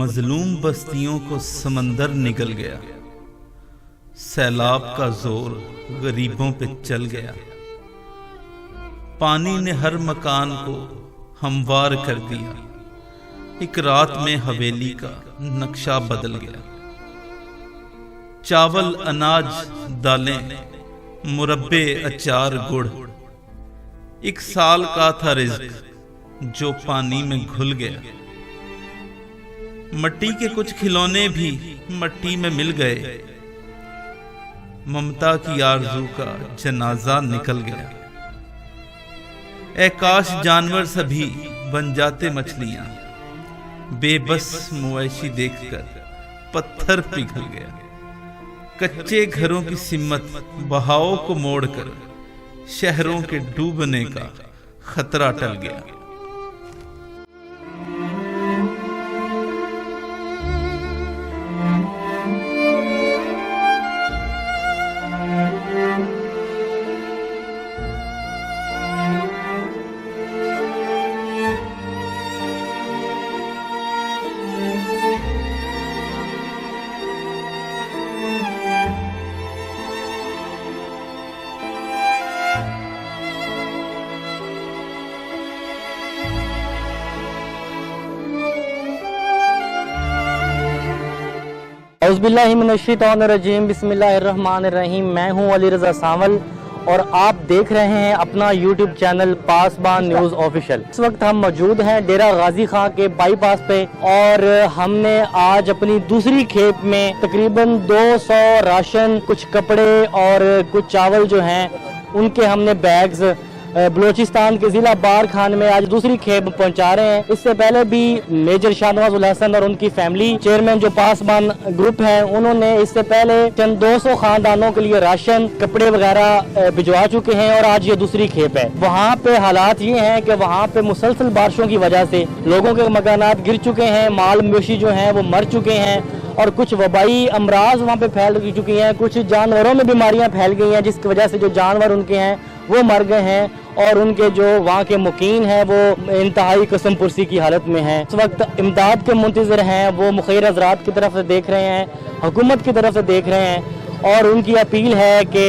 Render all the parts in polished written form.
مظلوم بستیوں کو سمندر نگل گیا، سیلاب کا زور غریبوں پہ چل گیا، پانی نے ہر مکان کو ہموار کر دیا، ایک رات میں حویلی کا نقشہ بدل گیا۔ چاول، اناج، دالیں، مربے، اچار، گڑ، ایک سال کا تھا رزق جو پانی میں گھل گیا۔ مٹی کے کچھ کھلونے بھی مٹی میں مل گئے، ممتا کی آرزو کا جنازہ نکل گیا۔ اے کاش جانور سبھی بن جاتے مچھلیاں، بے بس مویشی دیکھ کر پتھر پگھل گیا۔ کچے گھروں کی سمت بہاؤ کو موڑ کر شہروں کے ڈوبنے کا خطرہ ٹل گیا۔ اعوذ باللہ من الشیطان الرجیم، بسم اللہ الرحمن الرحیم۔ میں ہوں علی رضا سانول اور آپ دیکھ رہے ہیں اپنا یوٹیوب چینل پاسبان نیوز آفیشل۔ اس وقت ہم موجود ہیں ڈیرہ غازی خان کے بائی پاس پہ، اور ہم نے آج اپنی دوسری کھیپ میں تقریباً 200 راشن، کچھ کپڑے اور کچھ چاول جو ہیں ان کے ہم نے بیگز بلوچستان کے ضلع بار خان میں آج دوسری کھیپ پہنچا رہے ہیں۔ اس سے پہلے بھی میجر شاہ نواز الحسن اور ان کی فیملی، چیئرمین جو پاسبان گروپ ہیں، انہوں نے اس سے پہلے چند 200 خاندانوں کے لیے راشن، کپڑے وغیرہ بھجوا چکے ہیں، اور آج یہ دوسری کھیپ ہے۔ وہاں پہ حالات یہ ہیں کہ وہاں پہ مسلسل بارشوں کی وجہ سے لوگوں کے مکانات گر چکے ہیں، مال مویشی جو ہیں وہ مر چکے ہیں، اور کچھ وبائی امراض وہاں پہ پھیل چکی ہیں، کچھ جانوروں میں بیماریاں پھیل گئی ہیں، جس کی وجہ سے جو جانور ان کے ہیں وہ مر گئے ہیں، اور ان کے جو وہاں کے مقیم ہیں وہ انتہائی قسم پرسی کی حالت میں ہیں۔ اس وقت امداد کے منتظر ہیں، وہ مخیر حضرات کی طرف سے دیکھ رہے ہیں، حکومت کی طرف سے دیکھ رہے ہیں، اور ان کی اپیل ہے کہ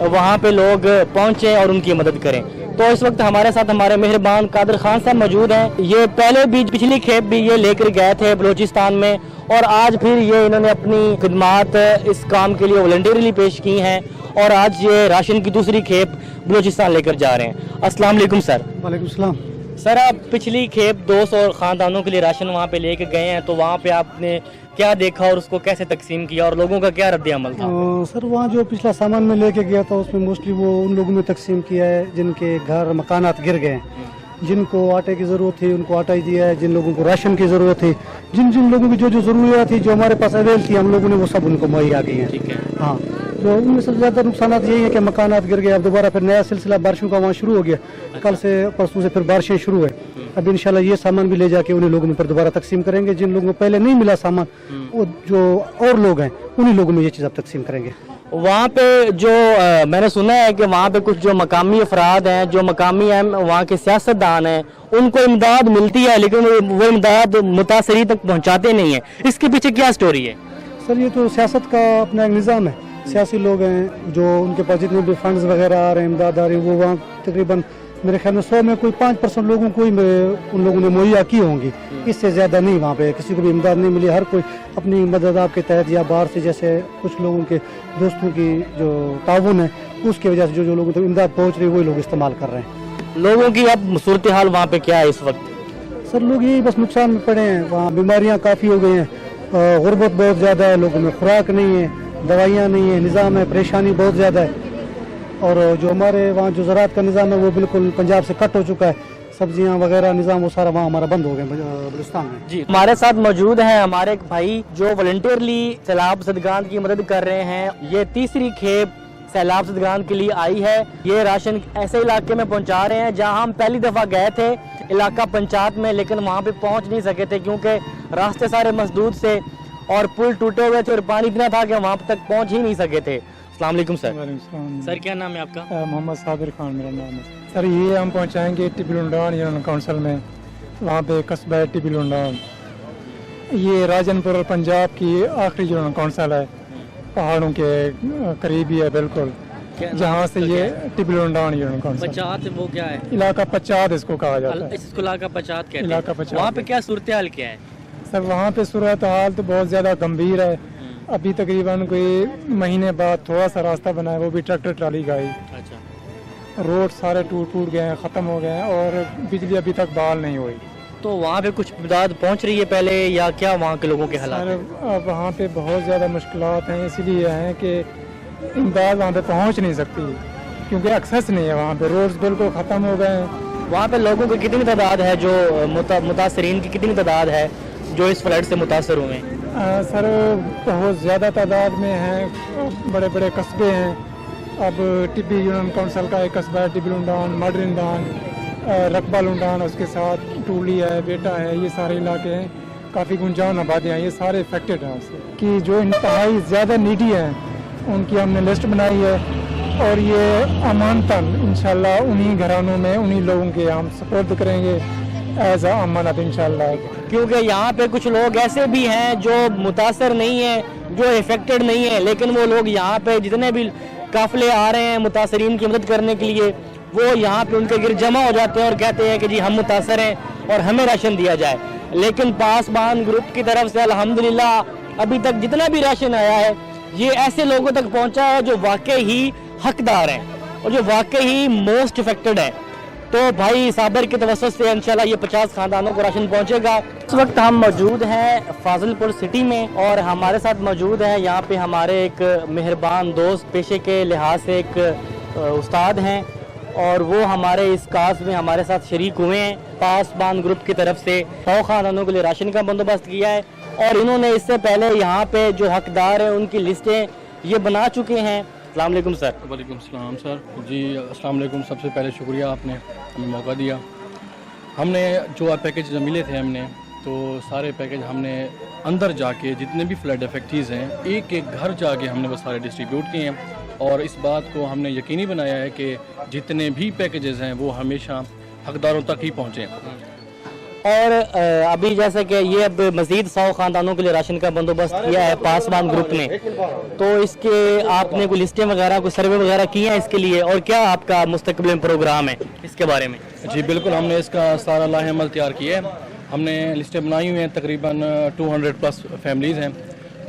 وہاں پہ لوگ پہنچیں اور ان کی مدد کریں۔ تو اس وقت ہمارے ساتھ ہمارے مہربان قادر خان صاحب موجود ہیں۔ یہ پہلے بھی پچھلی کھیپ بھی یہ لے کر گئے تھے بلوچستان میں، اور آج پھر یہ انہوں نے اپنی خدمات اس کام کے لیے والنٹیرلی پیش کی ہیں، اور آج یہ راشن کی دوسری کھیپ بلوچستان لے کر جا رہے ہیں۔ السلام علیکم سر۔ وعلیکم السلام سر، آپ پچھلی کھیپ 200 خاندانوں کے لیے راشن وہاں پہ لے کے گئے ہیں، تو وہاں پہ آپ نے کیا دیکھا اور اس کو کیسے تقسیم کیا، اور لوگوں کا کیا رد عمل تھا؟ سر، وہاں جو پچھلا سامان میں لے کے گیا تھا اس میں موسٹلی وہ ان لوگوں میں تقسیم کیا ہے جن کے گھر مکانات گر گئے ہیں، جن کو آٹے کی ضرورت تھی ان کو آٹا ہی دیا ہے، جن لوگوں کو راشن کی ضرورت تھی، جن لوگوں کی جو ضروریات تھی جو ہمارے پاس اویل تھی، ہم لوگوں نے وہ سب ان کو مہیا کی ہیں۔ ہاں، تو ان میں سب سے زیادہ نقصانات یہی ہے کہ مکانات گر گئے۔ اب دوبارہ پھر نیا سلسلہ بارشوں کا وہاں شروع ہو گیا، کل سے پرسوں سے پھر بارشیں شروع ہے۔ اب انشاءاللہ یہ سامان بھی لے جا کے انہیں لوگوں میں پھر دوبارہ تقسیم کریں گے، جن لوگوں کو پہلے نہیں ملا سامان، وہ جو اور لوگ ہیں انہیں لوگوں میں یہ چیز اب تقسیم کریں گے۔ وہاں پہ جو میں نے سنا ہے کہ وہاں پہ کچھ جو مقامی افراد ہیں، جو مقامی وہاں کے سیاستدان ہیں، ان کو امداد ملتی ہے لیکن وہ امداد متاثرین تک پہنچاتے نہیں ہیں، اس کے پیچھے کیا سٹوری ہے؟ سر، یہ تو سیاست کا اپنا ایک نظام ہے۔ سیاسی لوگ ہیں جو ان کے پاس جتنے بھی فنڈز وغیرہ آ رہے ہیں، امداد آ رہی ہے، وہ وہاں تقریباً میرے خیال میں 100 میں کوئی 5% لوگوں کو ہی ان لوگوں نے مہیا کی ہوں گی، اس سے زیادہ نہیں۔ وہاں پہ کسی کو بھی امداد نہیں ملی، ہر کوئی اپنی مدد آپ کے تحت یا باہر سے، جیسے کچھ لوگوں کے دوستوں کی جو تعاون ہے اس کی وجہ سے جو لوگوں تک امداد پہنچ رہی ہے وہی لوگ استعمال کر رہے ہیں۔ لوگوں کی اب صورتحال وہاں پہ کیا ہے اس وقت؟ سر، لوگ یہی بس نقصان میں پڑے ہیں، وہاں بیماریاں کافی ہو گئی ہیں، غربت بہت زیادہ ہے، لوگوں میں خوراک نہیں ہے، دوائیاں نہیں ہیں، نظام ہے، پریشانی بہت زیادہ ہے، اور جو ہمارے وہاں جو زراعت کا نظام ہے وہ بالکل پنجاب سے کٹ ہو چکا ہے، سبزیاں وغیرہ نظام وہ سارا وہاں ہمارا بند ہو گیا بلوچستان میں۔ جی، ہمارے ساتھ موجود ہیں ہمارے ایک بھائی جو والنٹیرلی سیلاب زدگان کی مدد کر رہے ہیں۔ یہ تیسری کھیپ سیلاب زدگان کے لیے آئی ہے۔ یہ راشن ایسے علاقے میں پہنچا رہے ہیں جہاں ہم پہلی دفعہ گئے تھے علاقہ پنچایت میں، لیکن وہاں پہ پہنچ نہیں سکے تھے کیونکہ راستے سارے مسدود سے اور پل ٹوٹے ہوئے تھے اور پانی اتنا تھا کہ وہاں تک پہنچ ہی نہیں سکے تھے۔ السلام علیکم سر۔ سر، کیا نام ہے آپ کا؟ محمد صابر خان میرا نام ہے سر۔ یہ ہم پہنچائیں گے ٹی پی لنڈان یونین کونسل میں، وہاں پہ قصبہ ٹی پی لنڈان۔ ये राजनपुर और पंजाब की आखिरी जो कौंसल है, पहाड़ों के करीब ही है बिल्कुल, जहाँ से ये टिबलुंडान यूनियन कौंसल। पचात वो क्या है? इलाका पचात इसको कहा जाता है। इसको इलाका पचात कहते हैं। इलाका पचात। वहाँ पे क्या सूरत हाल क्या है? सर वहाँ पे सूरत हाल तो बहुत ज़्यादा गंभीर है। अभी तकरीबन कोई महीने बाद थोड़ा सा रास्ता बना है, वो भी ट्रैक्टर ट्राली का ही। अच्छा। रोड सारे टूट गए हैं, ख़त्म हो गए हैं और बिजली अभी तक बहाल नहीं हुई। तो वहाँ पे कुछ इमदाद पहुँच रही है पहले, या क्या वहाँ के लोगों के हालात सर हैं? अब वहाँ पे बहुत ज़्यादा मुश्किलात हैं, इसलिए हैं कि इमदाद वहाँ पे पहुँच नहीं सकती क्योंकि एक्सेस नहीं है वहाँ पे, रोड्स बिल्कुल ख़त्म हो गए हैं। वहाँ पे लोगों की कितनी तादाद है जो मुतासरीन की कितनी तादाद है जो इस फ्लड से मुतासर हुए हैं? सर बहुत ज़्यादा तादाद में हैं, बड़े बड़े कस्बे हैं। अब टिब्बी यूनियन काउंसिल का एक कस्बा है टिबलुंडान, मडरिंदान, रकबा लुंडान, उसके साथ टूली है, बेटा है, ये सारे इलाके हैं, काफ़ी गुंजान आबादियाँ, ये सारे इफेक्टेड हैं उससे। कि जो इंतहाई ज़्यादा नीडी हैं उनकी हमने लिस्ट बनाई है और ये अमानतन इंशाल्लाह उन्हीं घरानों में उन्हीं लोगों के हम सपोर्ट करेंगे एज अ अमानत इंशाल्लाह। क्योंकि यहाँ पे कुछ लोग ऐसे भी हैं जो मुतासर नहीं हैं, जो इफेक्टेड नहीं है, लेकिन वो लोग यहाँ पे जितने भी काफिले आ रहे हैं मुतासरीन की मदद करने के लिए, वो यहाँ पे उनके गिर जमा हो जाते हैं और कहते हैं कि जी हम मुतासर हैं और हमें राशन दिया जाए। लेकिन पासबान ग्रुप की तरफ से अल्हम्दुलिल्लाह अभी तक जितना भी राशन आया है ये ऐसे लोगों तक पहुँचा है जो वाकई ही हकदार हैं और जो वाकई ही मोस्ट इफेक्टेड है। तो भाई साबर की तवज्जो से इंशाल्लाह ये 50 खानदानों को राशन पहुंचेगा। इस वक्त हम मौजूद हैं फाजिलपुर सिटी में और हमारे साथ मौजूद है यहाँ पे हमारे एक मेहरबान दोस्त, पेशे के लिहाज से एक उस्ताद हैं और वो हमारे इस काज में हमारे साथ शरीक हुए हैं। पासबान ग्रुप की तरफ से 100 खानदानों के लिए राशन का बंदोबस्त किया है और इन्होंने इससे पहले यहाँ पे जो हकदार हैं उनकी लिस्टें ये बना चुके हैं। अस्सलाम वालेकुम सर। वालेकुम सलाम सर। जी अस्सलाम वालेकुम, सबसे पहले शुक्रिया आपने हमें मौका दिया। हमने जो पैकेज मिले थे हमने तो सारे पैकेज हमने अंदर जाके जितने भी फ्लड इफेक्टीज़ हैं एक एक घर जाके हमने वो सारे डिस्ट्रीब्यूट किए हैं और इस बात को हमने यकीनी बनाया है कि जितने भी पैकेजेस हैं वो हमेशा हकदारों तक ही पहुँचें। और अभी जैसे कि ये अब मज़ीद 100 खानदानों के लिए राशन का बंदोबस्त किया है पासबान ग्रुप ने, तो इसके आपने कोई लिस्टें वगैरह कोई सर्वे वगैरह किए हैं इसके लिए और क्या आपका मुस्तकबिल में प्रोग्राम है इसके बारे में? जी बिल्कुल, हमने इसका सारा लाहे अमल तैयार किया है। हमने लिस्टें बनाई हुई हैं, तकरीबन 200+ फैमिलीज़ हैं।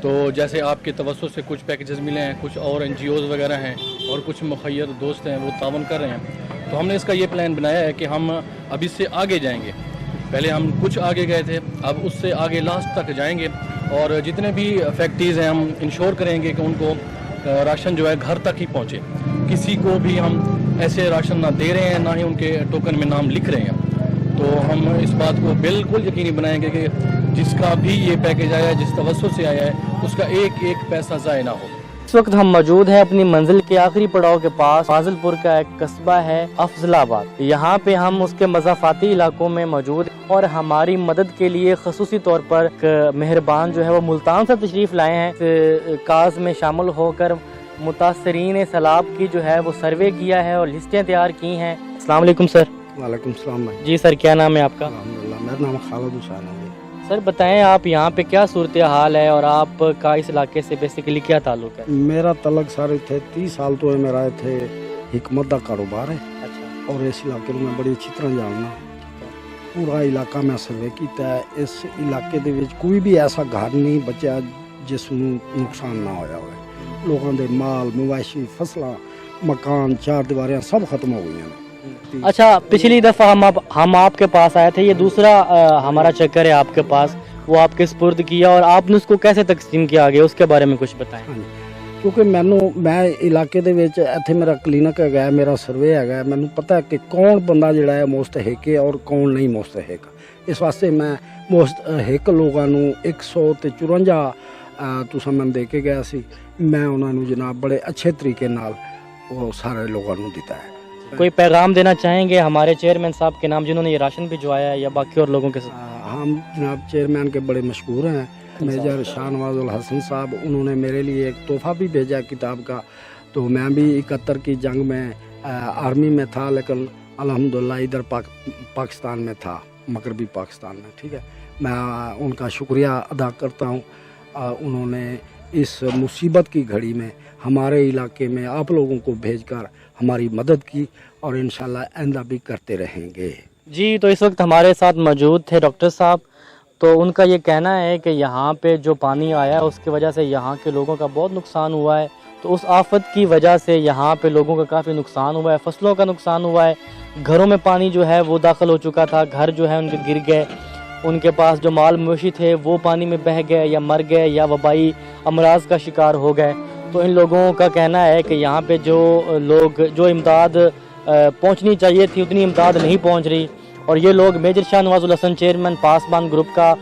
तो जैसे आपके तवज्जो से कुछ पैकेजेस मिले हैं, कुछ और NGOs वगैरह हैं और कुछ मुखय्यर दोस्त हैं वो तावन कर रहे हैं। तो हमने इसका ये प्लान बनाया है कि हम अब इससे आगे जाएंगे। पहले हम कुछ आगे गए थे, अब उससे आगे लास्ट तक जाएंगे और जितने भी फैक्ट्रीज़ हैं हम इंश्योर करेंगे कि उनको राशन जो है घर तक ही पहुँचे। किसी को भी हम ऐसे राशन ना दे रहे हैं, ना ही उनके टोकन में नाम लिख रहे हैं। तो हम इस बात को बिल्कुल यकीनी बनाएंगे कि जिसका भी ये पैकेज आया है, जिस तवज्जो से आया है, उसका एक एक पैसा ज़ाया ना हो। इस वक्त हम मौजूद हैं अपनी मंजिल के आखिरी पड़ाव के पास, फाजिलपुर का एक कस्बा है अफजलाबाद। यहाँ पे हम उसके मज़ाफ़ाती इलाकों में मौजूद और हमारी मदद के लिए खसूसी तौर पर एक मेहरबान जो है वो मुल्तान से तशरीफ़ लाए हैं। इस काज में शामिल होकर मुतासरीन सैलाब की जो है वो सर्वे किया है और लिस्टें तैयार की हैं। अस्सलाम वालेकुम सर। वालेकुम सलाम भाई। जी सर, क्या नाम है आपका? अल्हम्दुलिल्लाह, मेरा नाम खालिद हुसैन है। सर बताएं आप यहाँ पे क्या सूरत हाल है और आपका इस इलाके से बेसिकली क्या ताल्लुक है? मेरा तलक सारे थे 30 साल तो मेरा इत्थे हिकमत का कारोबार है। अच्छा। और इस इलाके में बड़ी अच्छी तरह जानना। पूरा इलाका मैं सर्वे किया है। इस इलाके दे विच कोई भी ऐसा घर नहीं बचा जिसनूं नुकसान ना होया होवे। लोगों दे माल मवेशी फसलां मकान चार दीवारें सब खत्म हो गई हैं। अच्छा, पिछली दफ़ा हम आपके पास आए थे, ये दूसरा हमारा चक्कर है आपके पास, वो आपके स्पुर्द किया और आपने उसको कैसे तकसीम किया आगे उसके बारे में कुछ बताएं। क्योंकि मैं इलाके दे विच इत्थे मेरा क्लीनिक है, मेरा सर्वे है, मैनू पता है कि कौन बंदा जिहड़ा है मुस्तहिक है और कौन नहीं मुस्तहिक। इस वास्ते मैं मुस्तहिक लोगों नू 154 तुसां मैनूं दे के गया सी। मैं उन्हां नू जनाब बड़े अच्छे तरीके नाल वो सारे लोगों नू दिता है। कोई पैगाम देना चाहेंगे हमारे चेयरमैन साहब के नाम जिन्होंने ये राशन भिजवाया है या बाकी और लोगों के साथ? हम जनाब चेयरमैन के बड़े मशहूर हैं, मेजर शाहनवाजुल हसन साहब। उन्होंने मेरे लिए एक तोहफा भी भेजा किताब का। तो मैं भी 71 की जंग में आर्मी में था, लेकिन अल्हम्दुलिल्लाह इधर पाकिस्तान में था, मगरबी पाकिस्तान में। ठीक है, मैं उनका शुक्रिया अदा करता हूँ। उन्होंने इस मुसीबत की घड़ी में हमारे इलाके में आप लोगों को भेजकर हमारी मदद की और इंशाल्लाह आइंदा भी करते रहेंगे। जी, तो इस वक्त हमारे साथ मौजूद थे डॉक्टर साहब। तो उनका ये कहना है कि यहाँ पे जो पानी आया है उसकी वजह से यहाँ के लोगों का बहुत नुकसान हुआ है। तो उस आफत की वजह से यहाँ पे लोगों का काफ़ी नुकसान हुआ है, फसलों का नुकसान हुआ है, घरों में पानी जो है वो दाखिल हो चुका था, घर जो है उनके गिर गए, उनके पास जो माल मवेशी थे वो पानी में बह गए या मर गए या वबाई अमराज का शिकार हो गए। तो इन लोगों का कहना है कि यहाँ पे जो इमदाद पहुँचनी चाहिए थी उतनी इमदाद नहीं पहुँच रही। और ये लोग major Shah Nawazul Hasan chairman Pasban group का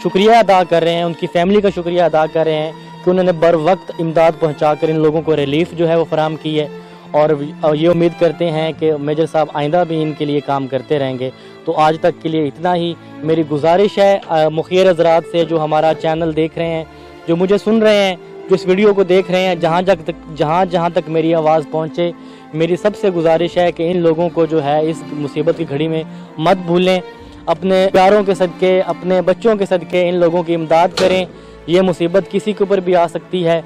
शुक्रिया अदा कर रहे हैं, उनकी फैमिली का शुक्रिया अदा कर रहे हैं कि उन्होंने बर वक्त इमदाद पहुँचा कर इन लोगों को रिलीफ जो है वो फराहम की है। और ये उम्मीद करते हैं कि मेजर साहब आइंदा भी इनके लिए काम करते रहेंगे। तो आज तक के लिए इतना ही। मेरी गुजारिश है मुखिर हज़रात से जो हमारा चैनल देख रहे हैं, जो मुझे सुन रहे हैं, जो इस वीडियो को देख रहे हैं, जहाँ तक मेरी आवाज़ पहुँचे, मेरी सबसे गुजारिश है कि इन लोगों को जो है इस मुसीबत की घड़ी में मत भूलें। अपने प्यारों के सदके, अपने बच्चों के सदके इन लोगों की इमदाद करें। ये मुसीबत किसी के ऊपर भी आ सकती है।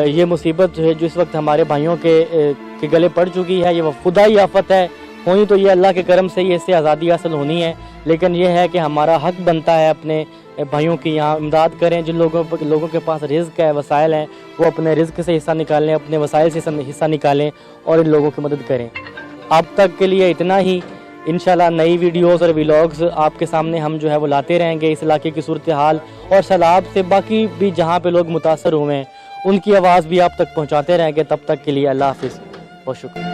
ये मुसीबत जो है जो इस वक्त हमारे भाइयों के गले पड़ चुकी है, ये खुदाई आफत है। होनी तो ये अल्लाह के करम से ही इससे आज़ादी हासिल होनी है, लेकिन ये है कि हमारा हक बनता है अपने भाइयों की यहाँ इमदाद करें। जिन लोगों के पास रिज़्क है, वसाइल हैं, वो अपने रिज़्क से हिस्सा निकालें, अपने वसाइल से हिस्सा निकालें और इन लोगों की मदद करें। अब तक के लिए इतना ही। इंशाल्लाह नई वीडियोस और व्लॉग्स आपके सामने हम जो है वो लाते रहेंगे। इस इलाके की सूरत हाल और सैलाब से बाकी भी जहाँ पे लोग मुतासर हुए हैं उनकी आवाज़ भी आप तक पहुँचाते रहेंगे। तब तक के लिए अल्लाह हाफिज़, बहुत शुक्रिया।